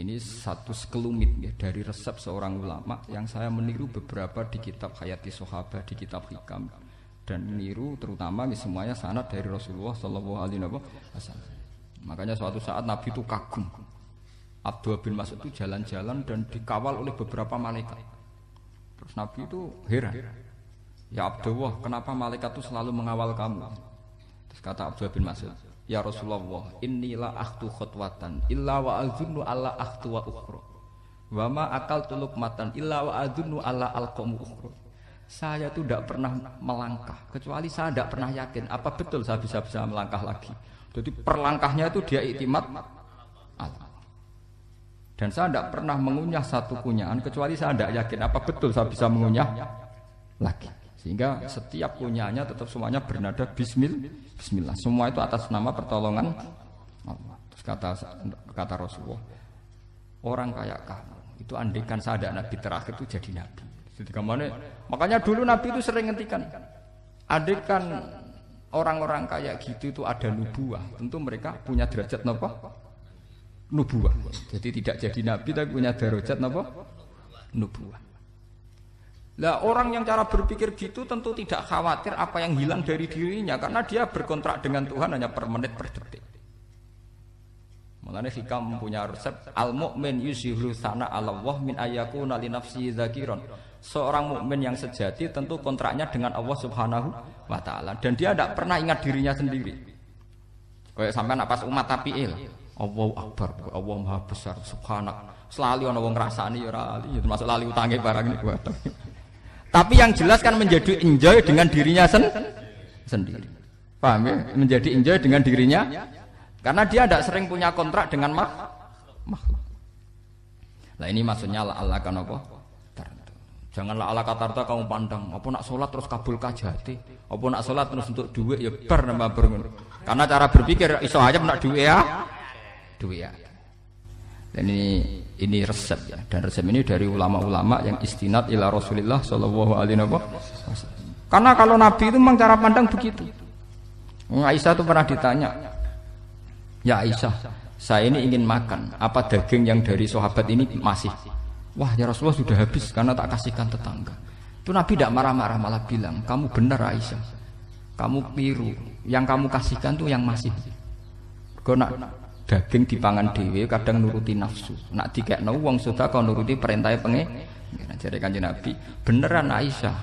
Ini satu sekelumit ya, dari resep seorang ulama yang saya meniru beberapa di kitab Hayati Sahabat, di kitab Hikam, dan meniru terutama semuanya sanad dari Rasulullah Shallallahu Alaihi Wasallam. Makanya suatu saat Nabi itu kagum. Abdullah bin Mas'ud itu jalan-jalan dan dikawal oleh beberapa malaikat. Terus Nabi itu heran. Ya Abdullah, kenapa malaikat itu selalu mengawal kamu? Terus kata Abdullah bin Mas'ud, ya Rasulullah, innila akhtu khutwatan illa wa azunnu alla akhtu wa ukhra. Wa ma akaltu luqmatan illa wa azunnu alla alqamu ukhra. Saya itu tidak pernah melangkah kecuali saya tidak pernah yakin apa betul saya bisa melangkah lagi. Jadi perlangkahnya itu dia iktimat Allah. Dan saya tidak pernah mengunyah satu kunyahan kecuali saya tidak yakin apa betul saya bisa mengunyah lagi. Sehingga setiap kunyahannya tetap semuanya bernada Bismillah. Semua itu atas nama pertolongan Allah. Terus kata Rasulullah, orang kayak kamu itu andaikan saya ada nabi terakhir itu jadi nabi. Jadi makanya dulu Nabi itu sering ngendikan, andaikan orang-orang kayak gitu itu ada nubuah, tentu mereka punya derajat napa? Nubuah. Jadi tidak jadi nabi tapi punya derajat napa? Nubuah. Lah orang yang cara berpikir gitu tentu tidak khawatir apa yang hilang dari dirinya karena dia berkontrak dengan Tuhan hanya per menit per detik. Makanya Hikam punya resep al-mu'min yushiru sana Allah min ayyakuna li nafsihi dzakiran. Seorang mukmin yang sejati tentu kontraknya dengan Allah Subhanahu wa taala dan dia tidak pernah ingat dirinya sendiri. Kayak sampean pas umat tapiil, Allahu Akbar, Allah Maha Besar, subhanak. Selalu ana wong ngrasani ya ora ali, termasuk lali utange barang niku. Tapi yang jelas kan menjadi enjoy dengan dirinya sendiri. Paham ya? Menjadi enjoy dengan dirinya karena dia tidak sering punya kontrak dengan makhluk. Nah ini maksudnya Allah kan apa? Janganlah Allah katarta kamu pandang. Apa nak sholat terus kabul kajati? Apa nak sholat terus untuk duit ya bar nambah berun. Karena cara berpikir iso aja nak duit ya. Duit ya. Dan ini resep ya, dan resep ini dari ulama-ulama yang istinad ila Rasulillah Shallallahu Alaihi Wasallam. Karena kalau Nabi itu memang cara pandang begitu. Aisyah itu pernah ditanya, ya Aisyah, saya ini ingin makan, apa daging yang dari sahabat ini masih? Wah ya Rasulullah sudah habis karena tak kasihkan tetangga. Itu Nabi tidak marah-marah malah bilang, kamu benar Aisyah, kamu keliru, yang kamu kasihkan tuh yang masih. Karena daging dipangan dhewe kadang nuruti nafsu. Nak dikekno wong sedekah nuruti perintah pengen. Jare Kanjeng Nabi, beneran Aisyah.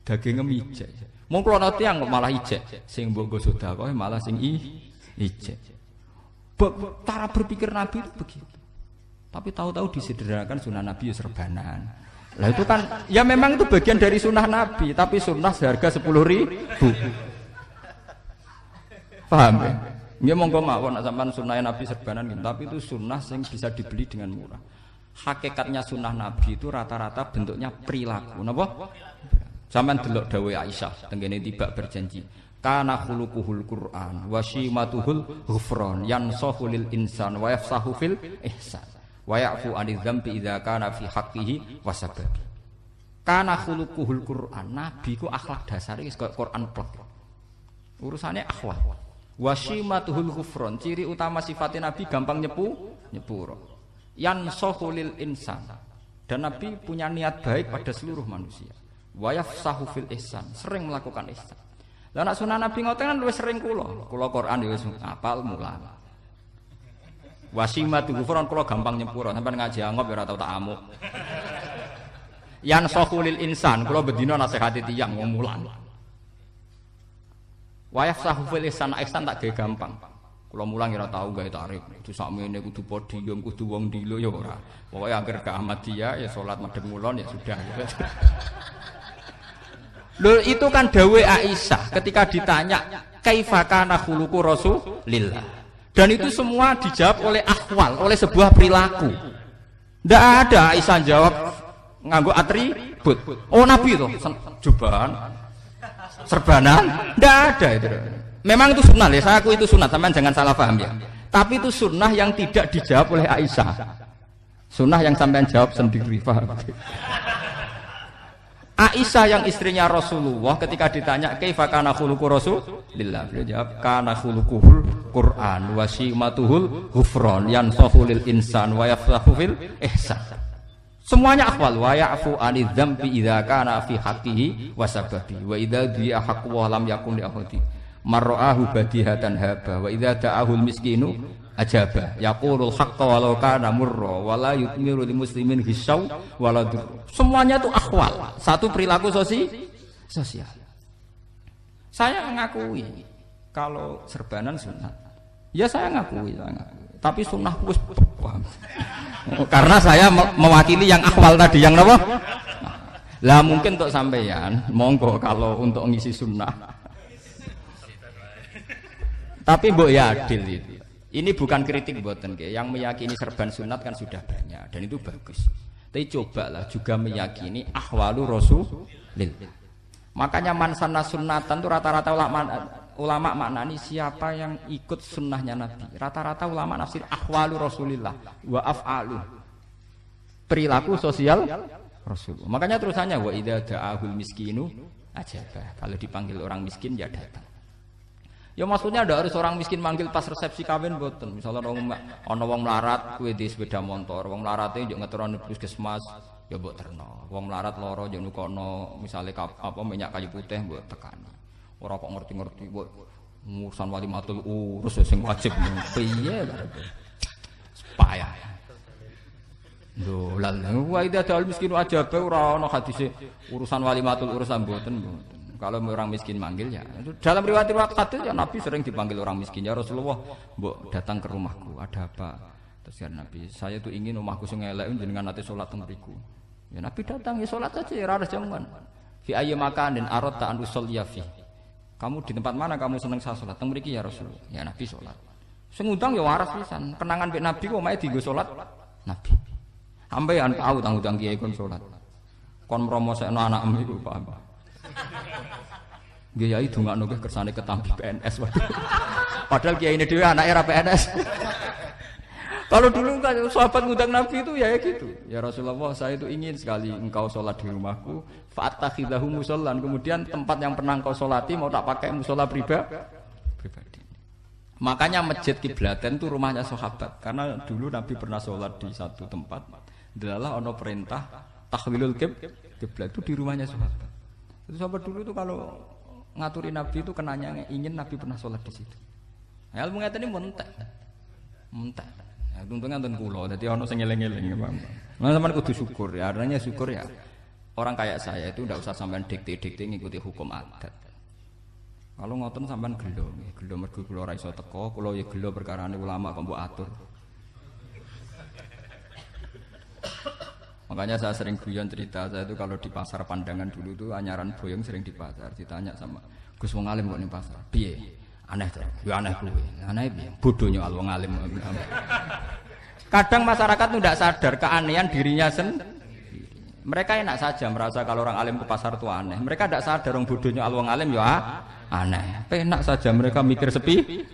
Daging ijek. Mung kula ana tiyang kok malah ijek. Sing mbok go sedekah malah sing ijek. Cara berpikir Nabi itu begitu. Tapi tahu-tahu disederhanakan sunnah Nabi ya serbanan. Lah itu kan ya memang itu bagian dari sunnah Nabi, tapi sunnah seharga 10.000. Paham ya? Nggih monggo mawon nek sampean sunah Nabi serbanan gitu, tapi itu sunnah yang bisa dibeli dengan murah. Hakikatnya sunnah Nabi itu rata-rata bentuknya perilaku. Napa? Sampean delok dawuh Aisyah tengene tiba berjanji. Kana khuluquhul Qur'an wa shimatuhul ghufran yansahu lil insan wa yafsahu fil ihsan wa ya'fu 'anil dzambi idza kana fi haqqihi wa sababi. Kana khuluquhul Qur'an, Nabi ku akhlak dasare wis kaya Quran plek. Urusane akhlak. Wasimatuhul ghufron, ciri utama sifatnya Nabi gampang nyepuro. Yansahu lil insan, dan Nabi punya niat baik pada seluruh manusia. Wa yafsahu fil ihsan, sering melakukan ihsan. Lah nek sunah Nabi ngoten kan luwih sering kula Quran ya wis hafal mulang. Wasimatuhul ghufron kula gampang nyepuro, sampeyan ngaji angop ya ora tau tak amuk. Yansahu lil insan, kula bedina nasihati tiyang wong mulang. Wayaf sahufil ihsan tak gawe gampang. Kula mulang ora tau gawe tarik. Itu sakmene kudu podium, kudu wong dilo ya ora. Pokoke anggere ke Ahmadiyah ya salat madhep ngulon ya sudah. Lho itu kan dawuh Aisyah ketika ditanya kaifa kana khuluqu Rasulillah. Dan itu semua dijawab oleh akhwal, oleh sebuah perilaku. Ndak ada Aisyah jawab nganggo atribut. Oh Nabi itu jubahan serbanan, tidak ada itu. Memang itu sunnah ya, saya aku itu sunnah, teman jangan salah paham ya. Tapi itu sunnah yang tidak dijawab oleh Aisyah. Sunnah yang sampean jawab sendiri, paham? Aisyah yang istrinya Rasulullah ketika ditanya kaifa kana khuluqu Rasulillah, beliau jawab kana khuluquhul Quran wa simatuhul ghufran yansahu lil insan wa yafsahu fil ihsan. Semuanya akhwal wa ya'fu anidz dzambi idza kana fi haqqihi wa sababi wa idza di'a haqqu wa lam yakun li ahadi marra'ahu badihatan haba wa idza da'ahul miskinu ajaba yaqulul haqqa walau kana murra wala yutmiru lil muslimin hisau wala dur. Semuanya itu akhwal, satu perilaku sosial. Saya ngakui kalau serbanan sunat. Ya saya ngakui. Tapi sunnah wis paham. Karena saya mewakili yang akhwal tadi yang apa? Lah mungkin untuk sampeyan monggo kalau untuk ngisi sunnah. Tapi mbok ya adil itu. Ini bukan kritik mboten nggih. Yang meyakini serban sunat kan sudah banyak dan itu bagus. Tapi cobalah juga meyakini ahwalu rasulil. Makanya man sanna sunnatan itu rata-rata ulama maknani siapa yang ikut sunnahnya Nabi. Rata-rata ulama nafsir ahwalu rasulillah wa af'alu. Perilaku sosial Rasulullah. Makanya terusannya wa idza da'ahul miskinu ajaba. Kalau dipanggil orang miskin ya datang. Ya maksudnya ada harus orang miskin manggil pas resepsi kawin mboten. Misalnya ana wong melarat kuwi di sepeda motor, wong melarate yo ngeterone puskesmas ya mbok terno. Wong melarat lara yo nukono misale minyak kayu putih mbok tekani. Ora kok ngerti-ngerti mbok urusan walimatul urus sing wajib piye karepe. Payah. Lho lal wa idza dal miskin ajabe ora ana hadise urusan walimatul urus mboten. Kalau orang miskin manggil ya. Dalam riwayat hadis ya Nabi sering dipanggil orang miskin. Ya Rasulullah, mbok datang ke rumahku. Ada apa? Terus ya Nabi, saya tuh ingin rumahku sing elek jenengan nate salat teng mriku. Ya Nabi datang ya salat saja ya ora jaman. Fi ayyi makanin aradta an usolliya fi. Kamu di tempat mana kamu seneng saya salat? Teng mriki ya Rasulullah. Ya Nabi salat. Sing ngundang ya waras pisan. Kenangan mek Nabi kok mae dienggo salat Nabi. Sampeyan tahu tanggung kiai kon salat. Kon mromosekno anakmu iku paham. Kiai dongakno nggih kersane ketampi PNS waduh. Padahal kiai ini dhewe anake ra PNS. Kalau dulu kan sahabat ngundang Nabi itu ya gitu. Ya Rasulullah, saya itu ingin sekali engkau sholat di rumahku. Fa'atakhidahu musallan. Kemudian tempat yang pernah engkau sholati mau tak pakai musola pribadi. Makanya masjid Kiblaten itu rumahnya sahabat. Karena dulu Nabi pernah sholat di satu tempat. Adalah ono perintah tahwilul kiblat itu di rumahnya sahabat. Itu sahabat dulu itu kalau ngaturi Nabi itu kenanya ingin Nabi pernah sholat di situ. Nah, ilmu ngeten ini mentek. Ya, untungnya enten kula, dadi ana sing eling-eling, Pak. Nah, sampean kudu syukur ya. Artinya syukur ya. Orang kayak saya itu ndak usah sampean dikte-dikte ngikuti hukum adat. Kalau ngoten sampean gelo mergo kula ora iso teko, kula ya gelo perkarane ulama kok mbok atur. Makanya saya sering guyon cerita saya itu kalau di pasar Pandangan dulu tuh anyaran boyong sering di pasar ditanya sama Gus wong alim kok ning pasar. Piye? Aneh to. Ya aneh kuwi. Aneh piye? Bodhonya wong alim. Kadang masyarakat tuh tidak sadar keanehan dirinya sendiri. Mereka enak saja merasa kalau orang alim ke pasar itu aneh. Mereka tidak sadar orang bodohnya wong alim ya aneh. Enak saja mereka mikir sepi.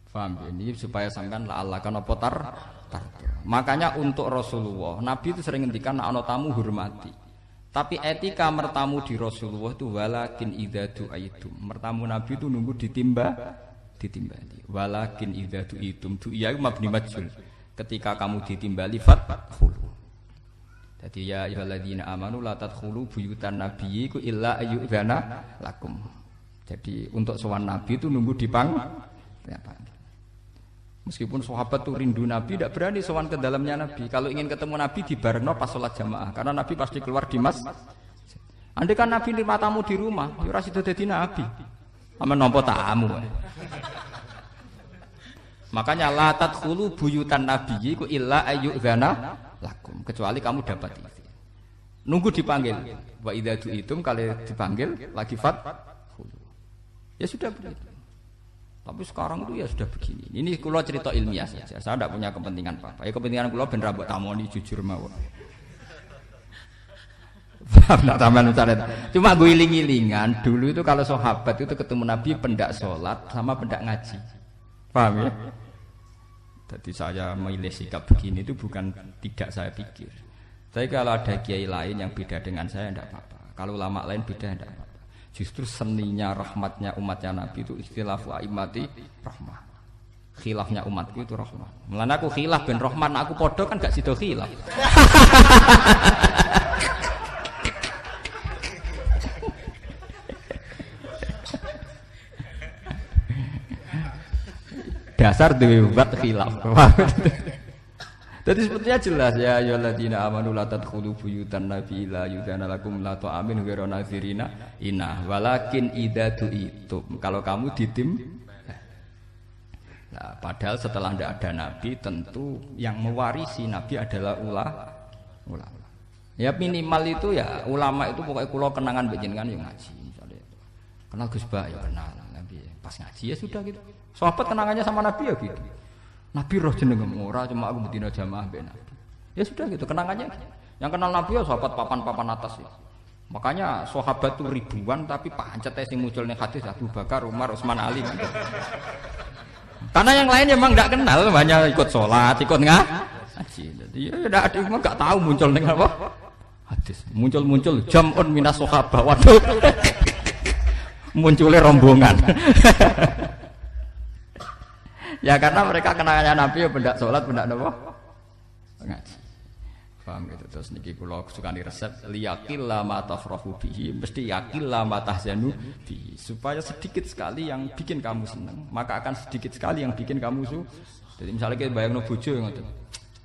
Paham ini supaya sampean la'allakan apa tar. Makanya untuk Rasulullah, Nabi itu sering ngendikan ana tamu hormati. Tapi etika mertamu di Rasulullah itu walakin idza du'aitum. Mertamu Nabi itu nunggu ditimbali. Walakin idza du'itum du'iya mabni majhul. Ketika kamu ditimbali fadkhulu. Jadi ya ayyuhalladzina amanu la tadkhulu buyutan nabiyyi illa ayyudzana lakum. Jadi untuk sowan Nabi itu nunggu dipanggil. Meskipun sahabat tuh rindu Nabi, tidak berani sowan ke dalamnya Nabi. Kalau ingin ketemu Nabi dibarengno pas sholat jamaah, karena Nabi pasti keluar di masjid. Andai kan Nabi nerima tamu di rumah, ya ora sida dadi Nabi. Amen nampa tamu. Makanya la tadkhulu buyutan nabiyyi ku illa ayyudzana lakum, kecuali kamu dapat izin. Nunggu dipanggil. Wa idza du'itum kalau dipanggil lagi fadkhulu. Ya sudah begitu. Tapi sekarang itu ya sudah begini. Ini kula cerita ilmiah saja. Saya tidak punya kepentingan apa-apa. Ya kepentingan kula ben ra mbok tamoni jujur mawon. Cuma gue iling-ilingan dulu itu kalau sahabat itu ketemu Nabi pendak sholat sama pendak ngaji. Paham ya? Jadi saya memilih sikap begini itu bukan tidak saya pikir. Tapi kalau ada kiai lain yang beda dengan saya tidak apa-apa. Kalau ulama lain beda tidak apa-apa. Justru seninya rahmatnya umatnya Nabi itu istilafu aimati rahmah. Khilafnya umatku itu rahmah. Mulane aku khilaf ben rahman, aku podo kan gak sido khilaf. Dasar dewe buat khilaf. Jadi sebetulnya jelas ya ayyuhalladzina amanu la tadkhulu buyutan nabi la yudana lakum la ta'amin ghairu nazirina inna walakin idza tu'itum. Kalau kamu ditim. Nah, padahal setelah tidak ada nabi tentu yang mewarisi nabi adalah ulama. Ya minimal itu ya ulama itu pokoknya kula kenangan jenengan yang ngaji misalnya. Kenal Gus Ba ya kenal nabi pas ngaji ya sudah gitu. Sahabat kenangannya sama nabi ya gitu. Nabi roh jenengem ora cuma aku betina jamaah mbek Nabi. Ya sudah gitu kenangannya. Yang kenal Nabi ya sahabat papan-papan atas ya. Makanya sahabat itu ribuan tapi pancet sing muncul ning hadis Abu Bakar, Umar, Utsman, Ali gitu. Karena yang lain memang enggak kenal, hanya ikut sholat, ikut ngaji. Jadi ya enggak ada memang enggak tahu muncul ning apa? Hadis. Muncul jam'un minas sahabah. Waduh. Munculnya rombongan. Ya karena mereka kenangannya Nabi ya pendak sholat, pendak apa? Ngaji. Paham gitu. Terus niki kula sukani resep liyaqilla ma tafrahu bihi, mesti yaqilla ma tahzanu bihi. Supaya sedikit sekali yang bikin kamu senang, maka akan sedikit sekali yang bikin kamu Jadi misalnya kita bayangno bojo ngoten.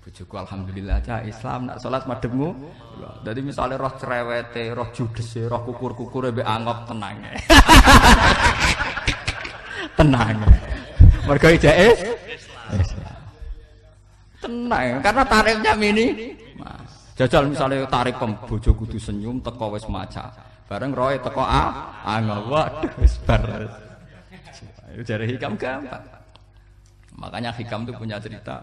Bojoku alhamdulillah aja Islam nak sholat madhepmu. Jadi misalnya roh cerewete, roh judese, roh kukur-kukure mbek angop tenang. Tenang. Mergo ijazah tenang karena tarifnya mini. Jajal misalnya tarif bojo kudu senyum teko wis maca. Bareng roe teko angel. Waduh wis bar. Jare hikam gampang. Makanya hikam itu punya cerita.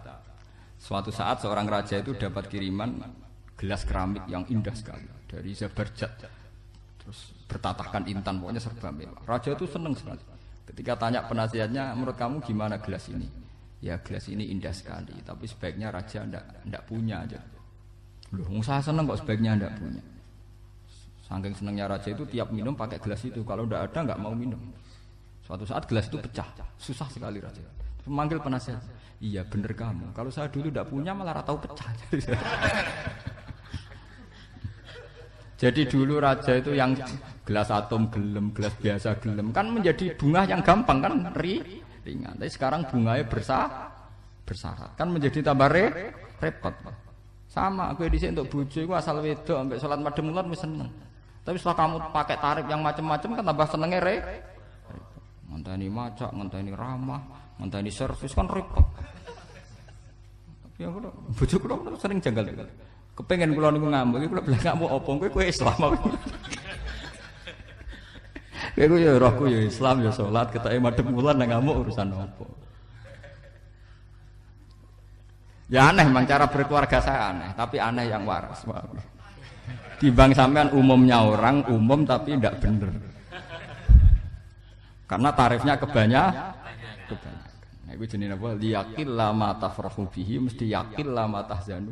Suatu saat seorang raja itu dapat kiriman gelas keramik yang indah sekali dari Zabarjat. Terus bertatahkan intan, pokoknya serba mewah. Raja itu senang sekali. Ketika tanya penasihatnya, menurut kamu gimana gelas ini? Ya gelas ini indah sekali, tapi sebaiknya raja ndak punya aja. Loh, saya seneng kok sebaiknya ndak punya. Saking senengnya raja itu tiap minum pakai gelas itu, kalau ndak ada nggak mau minum. Suatu saat gelas itu pecah, susah sekali raja. Memanggil penasihat, iya bener kamu. Kalau saya dulu ndak punya malah tahu pecah. Jadi dulu raja itu yang gelas atom gelem, gelas biasa gelem kan menjadi bunga yang gampang kan ringan. Tapi sekarang bunganya bersyarat kan menjadi tambah repot. Sama aku di sini untuk bojo iku asal wedok sampai salat madhep mulat wis seneng. Tapi setelah kamu pakai tarif yang macam-macam kan tambah senenge ngenteni macak, ngenteni ramah, ngenteni servis kan repot. Ya kok bojo kula sering janggal. Kepengen kula niku ngambek, kula bilang ngamuk apa kowe Islam apa. Kowe ya rohku ya Islam ya salat, ketake madhep wulan nang ngamuk urusan apa. Ya aneh memang cara berkeluarga saya aneh, tapi aneh yang waras. Timbang sampean umumnya orang umum tapi tidak bener. Karena tarifnya kebanyakan. Nah, itu jenenge apa? Liyaqil la ma tafrahu bihi, mesti yaqil la ma tahzanu.